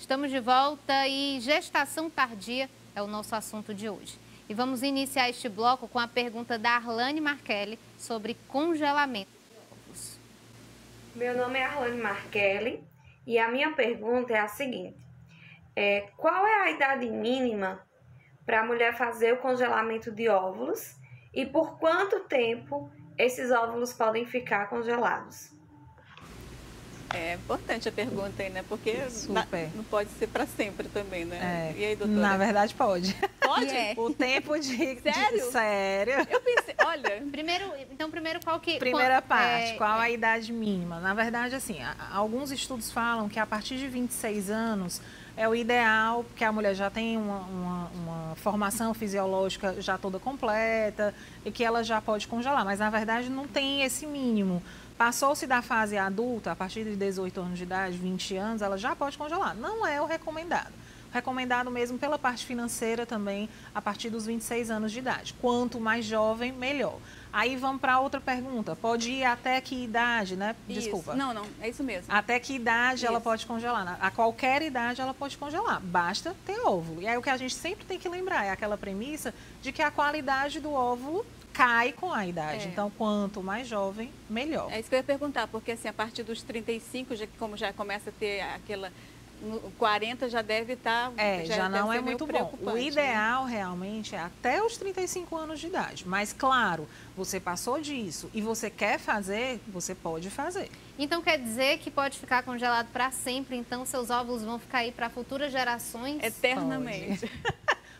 Estamos de volta e gestação tardia é o nosso assunto de hoje. E vamos iniciar este bloco com a pergunta da Arlane Markelli sobre congelamento de ovos. Meu nome é Arlane Markelli e a minha pergunta é a seguinte. Qual é a idade mínima para a mulher fazer o congelamento de óvulos e por quanto tempo esses óvulos podem ficar congelados? É importante a pergunta aí, né? Porque não pode ser para sempre também, né? É, e aí, doutora? Na verdade, pode. Pode? O tempo de... Sério? Sério. Eu pensei, olha... Primeiro qual que... Primeira parte, qual a idade mínima? Na verdade, assim, alguns estudos falam que a partir de 26 anos é o ideal, porque a mulher já tem uma formação fisiológica já toda completa e que ela já pode congelar. Mas, na verdade, não tem esse mínimo. Passou-se da fase adulta, a partir de 18 anos de idade, 20 anos, ela já pode congelar. Não é o recomendado. Recomendado mesmo pela parte financeira também, a partir dos 26 anos de idade. Quanto mais jovem, melhor. Aí vamos para outra pergunta. Pode ir até que idade, né? Desculpa. Isso. Não, é isso mesmo. Até que idade ela pode congelar? A qualquer idade ela pode congelar. Basta ter óvulo. E aí o que a gente sempre tem que lembrar é aquela premissa de que a qualidade do óvulo cai com a idade. Então, quanto mais jovem, melhor. É isso que eu ia perguntar, porque assim, a partir dos 35, como já começa a ter aquela... 40 já deve estar... já não é muito bom. O ideal realmente é até os 35 anos de idade. Mas, claro, você passou disso e você quer fazer, você pode fazer. Então, quer dizer que pode ficar congelado para sempre, então seus óvulos vão ficar aí para futuras gerações? Eternamente.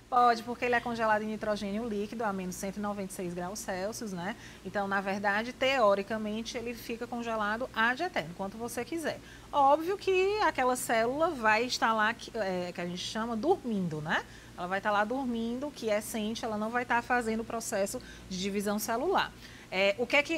Pode, porque ele é congelado em nitrogênio líquido a menos 196 graus Celsius, né? Então, na verdade, teoricamente, ele fica congelado ad eterno, quanto você quiser. Óbvio que aquela célula vai estar lá, que a gente chama dormindo, né? Ela vai estar lá dormindo, quiescente, ela não vai estar fazendo o processo de divisão celular.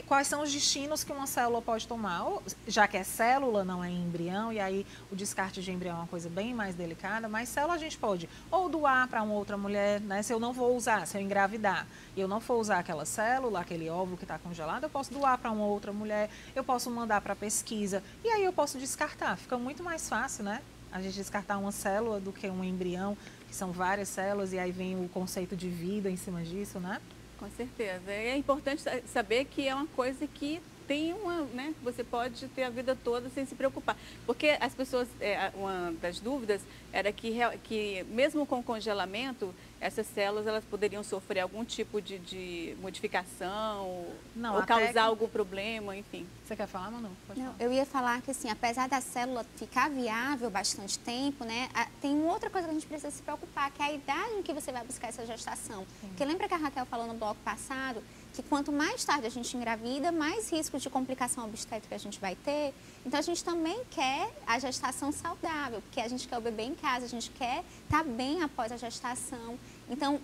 Quais são os destinos que uma célula pode tomar? Já que é célula, não é embrião, e aí o descarte de embrião é uma coisa bem mais delicada, mas célula a gente pode ou doar para uma outra mulher, né? Se eu não vou usar, se eu engravidar e eu não for usar aquela célula, aquele óvulo que está congelado, eu posso doar para uma outra mulher, eu posso mandar para pesquisa, e aí eu posso descartar. Fica muito mais fácil, né? A gente descartar uma célula do que um embrião, que são várias células, e aí vem o conceito de vida em cima disso, né? Com certeza. É importante saber que é uma coisa que tem né? Você pode ter a vida toda sem se preocupar. Porque as pessoas, uma das dúvidas era que mesmo com congelamento, essas células elas poderiam sofrer algum tipo de modificação ou causar algum problema, enfim. Você quer falar, Manu? Pode falar. Eu ia falar que, assim, apesar da célula ficar viável bastante tempo, né, tem uma outra coisa que a gente precisa se preocupar, que é a idade em que você vai buscar essa gestação. Porque lembra que a Raquel falou no bloco passado que quanto mais tarde a gente engravida, mais risco de complicação obstétrica a gente vai ter. Então, a gente também quer a gestação saudável, porque a gente quer o bebê em casa, a gente quer estar bem após a gestação. Então,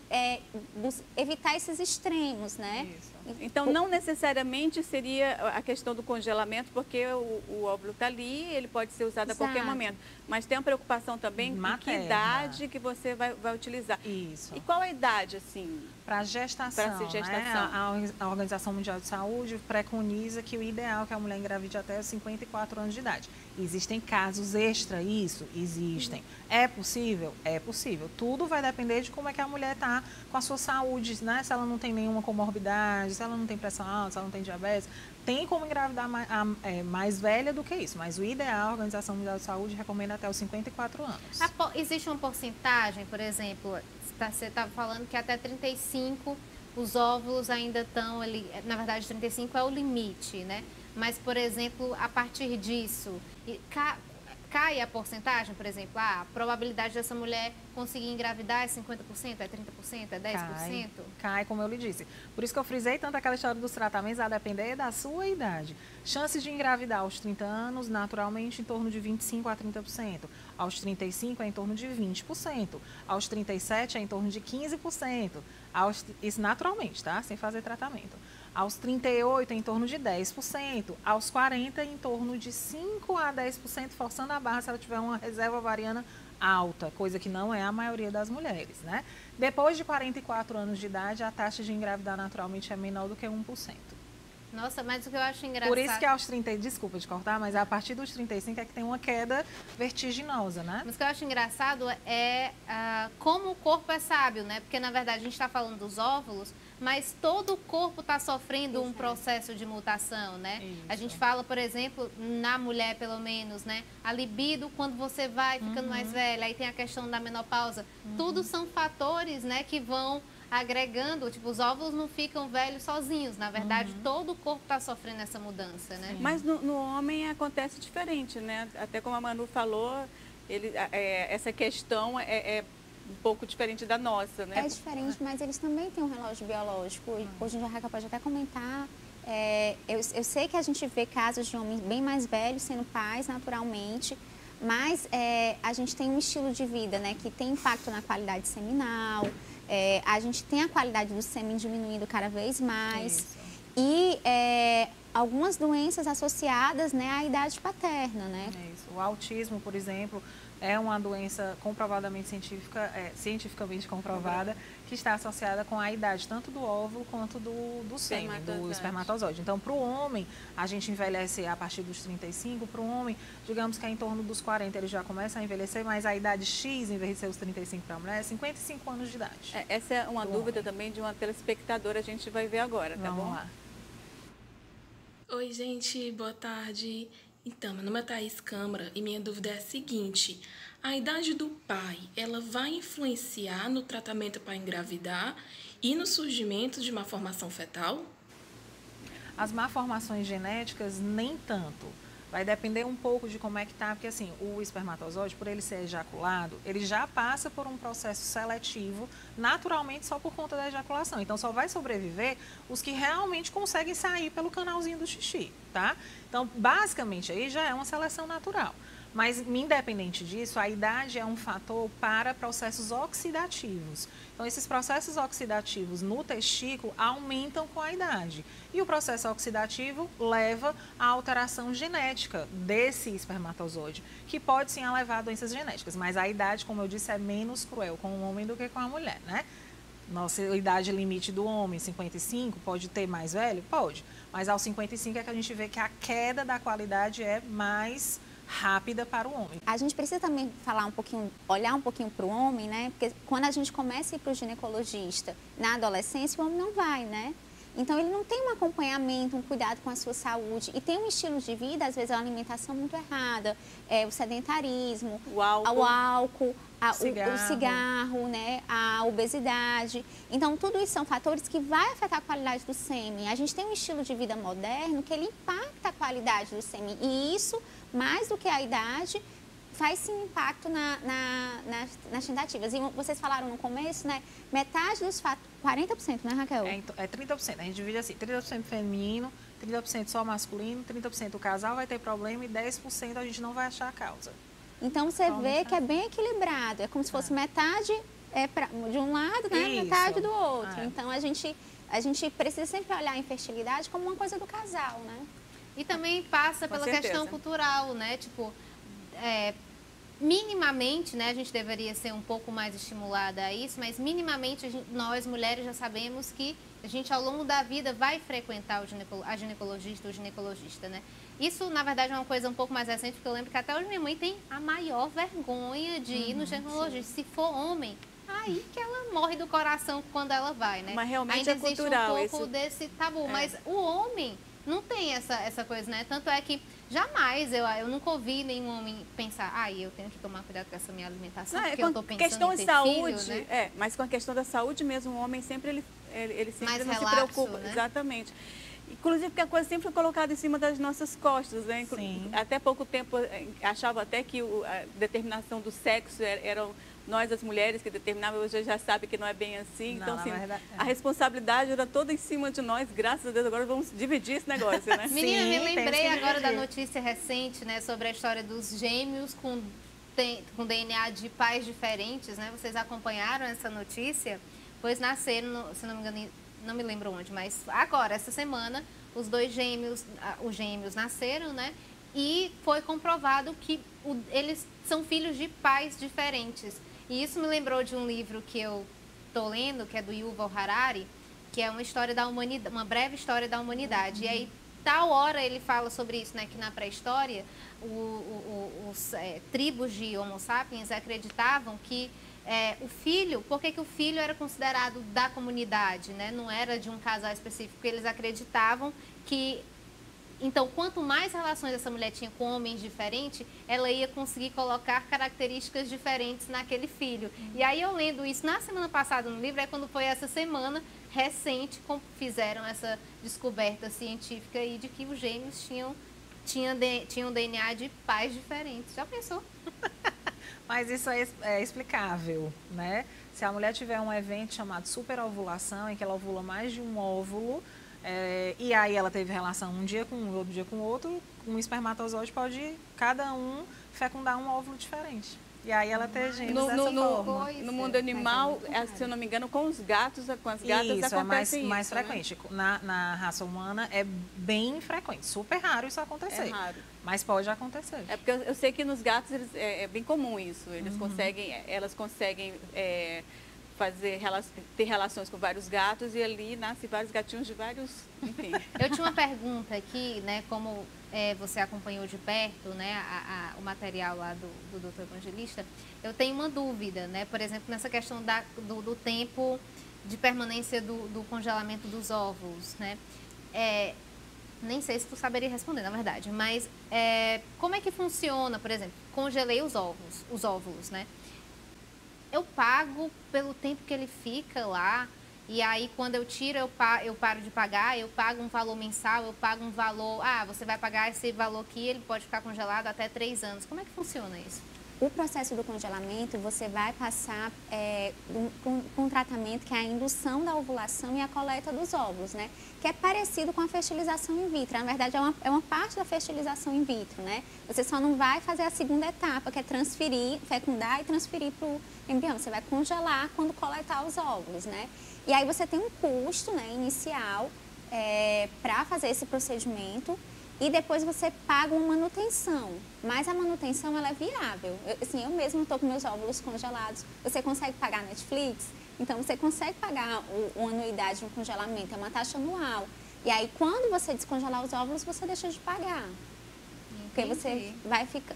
evitar esses extremos, né? Isso. Então, não necessariamente seria a questão do congelamento, porque o óvulo está ali, ele pode ser usado a qualquer momento. Mas tem uma preocupação também em que idade que você vai utilizar. Isso. E qual a idade, assim? Para gestação, né? A Organização Mundial de Saúde preconiza que o ideal é que a mulher engravide até os 54 anos de idade. Existem casos extra isso? Existem. É possível? É possível. Tudo vai depender de como é que a mulher está com a sua saúde, né? Se ela não tem nenhuma comorbidade, se ela não tem pressão alta, se ela não tem diabetes. Tem como engravidar mais velha do que isso, mas o ideal, a Organização Mundial de Saúde recomenda até os 54 anos. Existe uma porcentagem, por exemplo, você estava falando que até 35 os óvulos ainda estão ali, na verdade 35 é o limite, né? Mas, por exemplo, a partir disso, cai a porcentagem, por exemplo, a probabilidade dessa mulher conseguir engravidar é 50%, é 30%, é 10%? Cai, como eu lhe disse. Por isso que eu frisei tanto aquela história dos tratamentos, a depender da sua idade. Chances de engravidar aos 30 anos, naturalmente, em torno de 25% a 30%. Aos 35% é em torno de 20%. Aos 37% é em torno de 15%. Isso naturalmente, tá? Sem fazer tratamento. Aos 38, em torno de 10%. Aos 40, em torno de 5% a 10%, forçando a barra se ela tiver uma reserva ovariana alta, coisa que não é a maioria das mulheres, né? Depois de 44 anos de idade, a taxa de engravidar naturalmente é menor do que 1%. Nossa, mas o que eu acho engraçado... Por isso que aos 30, desculpa te cortar, mas a partir dos 35 é que tem uma queda vertiginosa, né? Mas o que eu acho engraçado é como o corpo é sábio, né? Porque, na verdade, a gente está falando dos óvulos, mas todo o corpo está sofrendo um processo de mutação, né? Isso. A gente fala, por exemplo, na mulher, pelo menos, né? A libido, quando você vai ficando mais velha, aí tem a questão da menopausa. Tudo são fatores, né, que vão agregando, tipo, os óvulos não ficam velhos sozinhos. Na verdade, todo o corpo está sofrendo essa mudança, né? Mas no homem acontece diferente, né? Até como a Manu falou, essa questão é um pouco diferente da nossa, né? É diferente, mas eles também têm um relógio biológico. E hoje em dia a Raquel pode até comentar. Eu sei que a gente vê casos de homens bem mais velhos sendo pais naturalmente, mas a gente tem um estilo de vida, né, que tem impacto na qualidade seminal. A gente tem a qualidade do sêmen diminuindo cada vez mais. Isso. E algumas doenças associadas, né, à idade paterna, né? É isso. O autismo, por exemplo, é uma doença comprovadamente cientificamente comprovada, que está associada com a idade tanto do óvulo quanto do sêmen, do espermatozoide. Então, para o homem, a gente envelhece a partir dos 35, para o homem, digamos que é em torno dos 40 ele já começa a envelhecer, mas a idade X, em vez de ser os 35 para a mulher, é 55 anos de idade. Essa é uma dúvida também de uma telespectadora, a gente vai ver agora, tá bom? Vamos lá. Oi, gente, boa tarde. Então, meu nome é Thaís Câmara e minha dúvida é a seguinte: a idade do pai, ela vai influenciar no tratamento para engravidar e no surgimento de uma formação fetal? As malformações genéticas, nem tanto. Vai depender um pouco de como é que tá, porque assim, o espermatozoide, por ele ser ejaculado, ele já passa por um processo seletivo, naturalmente só por conta da ejaculação. Então, só vai sobreviver os que realmente conseguem sair pelo canalzinho do xixi, tá? Então, basicamente, aí já é uma seleção natural. Mas, independente disso, a idade é um fator para processos oxidativos. Então, esses processos oxidativos no testículo aumentam com a idade. E o processo oxidativo leva à alteração genética desse espermatozoide, que pode sim levar a doenças genéticas. Mas a idade, como eu disse, é menos cruel com o homem do que com a mulher, né? Nossa idade limite do homem, 55, pode ter mais velho? Pode. Mas aos 55 é que a gente vê que a queda da qualidade é mais rápida para o homem. A gente precisa também olhar um pouquinho para o homem, né? Porque quando a gente começa a ir para o ginecologista na adolescência, o homem não vai, né? Então, ele não tem um acompanhamento, um cuidado com a sua saúde. E tem um estilo de vida, às vezes, uma alimentação muito errada, o sedentarismo, o álcool, o cigarro, né? A obesidade. Então, tudo isso são fatores que vão afetar a qualidade do sêmen. A gente tem um estilo de vida moderno que ele impacta a qualidade do sêmen. E isso, mais do que a idade, faz sim impacto nas tentativas. E vocês falaram no começo, né? Metade dos fatores, 40%, né, Raquel? É 30%. A gente divide assim, 30% feminino, 30% só masculino, 30% o casal vai ter problema e 10% a gente não vai achar a causa. Então, você vê que é bem equilibrado. É como se fosse metade de um lado, né? Isso. Metade do outro. Então, a gente precisa sempre olhar a infertilidade como uma coisa do casal, né? E também passa pela questão cultural, né? Tipo, minimamente, né, a gente deveria ser um pouco mais estimulada a isso, mas minimamente nós mulheres já sabemos que a gente ao longo da vida vai frequentar a ginecologista ou ginecologista, né? Isso, na verdade, é uma coisa um pouco mais recente, porque eu lembro que até hoje minha mãe tem a maior vergonha de ir no ginecologista. Se for homem, aí que ela morre do coração quando ela vai, né? Mas realmente ainda é existe cultural um pouco desse tabu, mas o homem não tem essa coisa, né? Tanto é que jamais, eu nunca ouvi nenhum homem pensar, eu tenho que tomar cuidado com essa minha alimentação, porque eu tô pensando questão em ter de saúde, filho, né? Mas com a questão da saúde mesmo, o homem sempre, ele sempre mais não relapso, se preocupa. né? Exatamente. Inclusive porque a coisa sempre foi colocada em cima das nossas costas, né? Sim. Até pouco tempo, achava até que a determinação do sexo eram nós, as mulheres, que determinavam. Hoje já sabe que não é bem assim. Não, então, assim, verdade, a responsabilidade era toda em cima de nós. Graças a Deus, agora vamos dividir esse negócio, né? Menina, Sim, me lembrei agora da dividir. notícia recente, né, sobre a história dos gêmeos com DNA de pais diferentes, né? Vocês acompanharam essa notícia? Pois nasceram, se não me engano, não me lembro onde, mas agora, essa semana, os gêmeos nasceram, né? E foi comprovado que eles são filhos de pais diferentes. E isso me lembrou de um livro que eu estou lendo, que é do Yuval Harari, que é uma história da humanidade, uma breve história da humanidade. E aí, tal hora ele fala sobre isso, né, que na pré-história os tribos de Homo sapiens acreditavam que o filho, por que o filho era considerado da comunidade, né? Não era de um casal específico, porque eles acreditavam que, então, quanto mais relações essa mulher tinha com homens diferentes, ela ia conseguir colocar características diferentes naquele filho. E aí, eu lendo isso na semana passada no livro, é quando foi essa semana recente, fizeram essa descoberta científica aí de que os gêmeos tinham DNA de pais diferentes. Já pensou? Mas isso é explicável, né? Se a mulher tiver um evento chamado superovulação, em que ela ovula mais de um óvulo, e aí ela teve relação um dia com um, outro dia com outro, um espermatozoide pode, cada um, fecundar um óvulo diferente. E aí ela ter gêmeos dessa forma. No mundo animal, se eu não me engano, com as gatas isso, acontece é mais frequente. Né? Na raça humana é bem frequente. Super raro isso acontecer. É raro. Mas pode acontecer. É porque eu sei que nos gatos é bem comum isso. Elas conseguem ter relações com vários gatos e ali nascem vários gatinhos de vários, enfim. Eu tinha uma pergunta aqui, né, como você acompanhou de perto, né, o material lá do Dr. Evangelista, eu tenho uma dúvida, né, por exemplo, nessa questão do tempo de permanência do congelamento dos óvulos, né, nem sei se tu saberia responder, na verdade, mas como é que funciona, por exemplo, congelei os óvulos, né, eu pago pelo tempo que ele fica lá, e aí quando eu tiro, eu paro de pagar, eu pago um valor mensal, eu pago um valor, você vai pagar esse valor aqui, ele pode ficar congelado até 3 anos. Como é que funciona isso? O processo do congelamento, você vai passar com um tratamento que é a indução da ovulação e a coleta dos óvulos, né? Que é parecido com a fertilização in vitro. Na verdade, é uma parte da fertilização in vitro, né? Você só não vai fazer a segunda etapa, que é fecundar e transferir para o embrião. Você vai congelar quando coletar os óvulos, né? E aí você tem um custo, né, inicial para fazer esse procedimento. E depois você paga uma manutenção, mas a manutenção ela é viável. Eu mesmo estou com meus óvulos congelados. Você consegue pagar Netflix? Então você consegue pagar uma anuidade no congelamento, é uma taxa anual. E aí quando você descongelar os óvulos, você deixa de pagar. Porque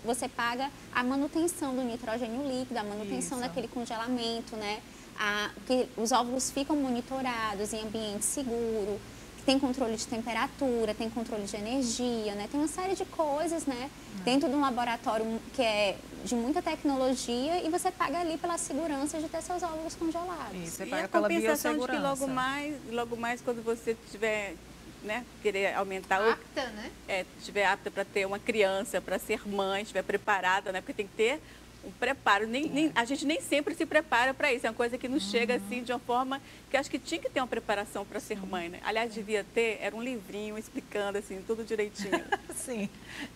você paga a manutenção do nitrogênio líquido, a manutenção daquele congelamento, né? Porque os óvulos ficam monitorados em ambiente seguro. Tem controle de temperatura, tem controle de energia, né? Tem uma série de coisas, né? Dentro de um laboratório que é de muita tecnologia e você paga ali pela segurança de ter seus óvulos congelados. Isso, você e paga a pela compensação de biossegurança. que logo mais quando você tiver, né, querer aumentar... Apta, né? Estiver apta para ter uma criança, para ser mãe, estiver preparada, né? Porque tem que ter um preparo. A gente nem sempre se prepara para isso. É uma coisa que nos chega assim de uma forma que acho que tinha que ter uma preparação para ser mãe, né? Aliás, devia ter, era um livrinho explicando assim, tudo direitinho. Sim.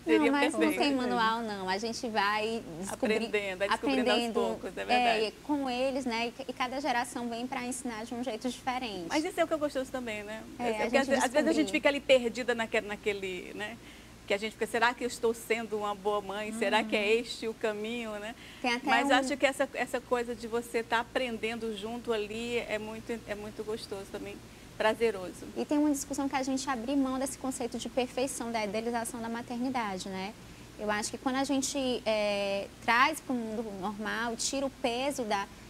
Não, mas não tem manual, não. A gente vai descobrindo aos poucos, é verdade. Com eles, né? E cada geração vem para ensinar de um jeito diferente. Mas isso é o que eu gostoso também, né? Porque às vezes a gente fica ali perdida naquele, né? Que a gente fica, será que eu estou sendo uma boa mãe? Será que é este o caminho, né? Mas acho que essa coisa de você estar aprendendo junto ali é muito gostoso também, prazeroso. E tem uma discussão que a gente abrir mão desse conceito de perfeição, da idealização da maternidade, né? Eu acho que quando a gente traz para o mundo normal, tira o peso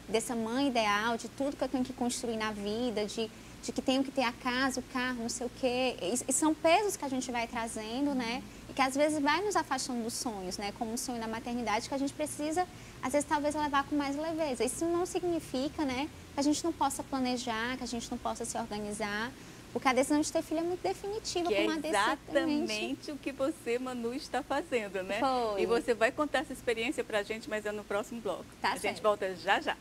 dessa mãe ideal, de tudo que eu tenho que construir na vida, de que tenho que ter a casa, o carro, não sei o quê. E são pesos que a gente vai trazendo, né? E que às vezes vai nos afastando dos sonhos, né? Como o sonho da maternidade, que a gente precisa, às vezes, talvez levar com mais leveza. Isso não significa, né, que a gente não possa planejar, que a gente não possa se organizar. Porque a decisão de ter filho é muito definitiva. Que como é exatamente o que você, Manu, está fazendo, né? Foi. E você vai contar essa experiência pra gente, mas é no próximo bloco. Tá a gente certo. volta já já.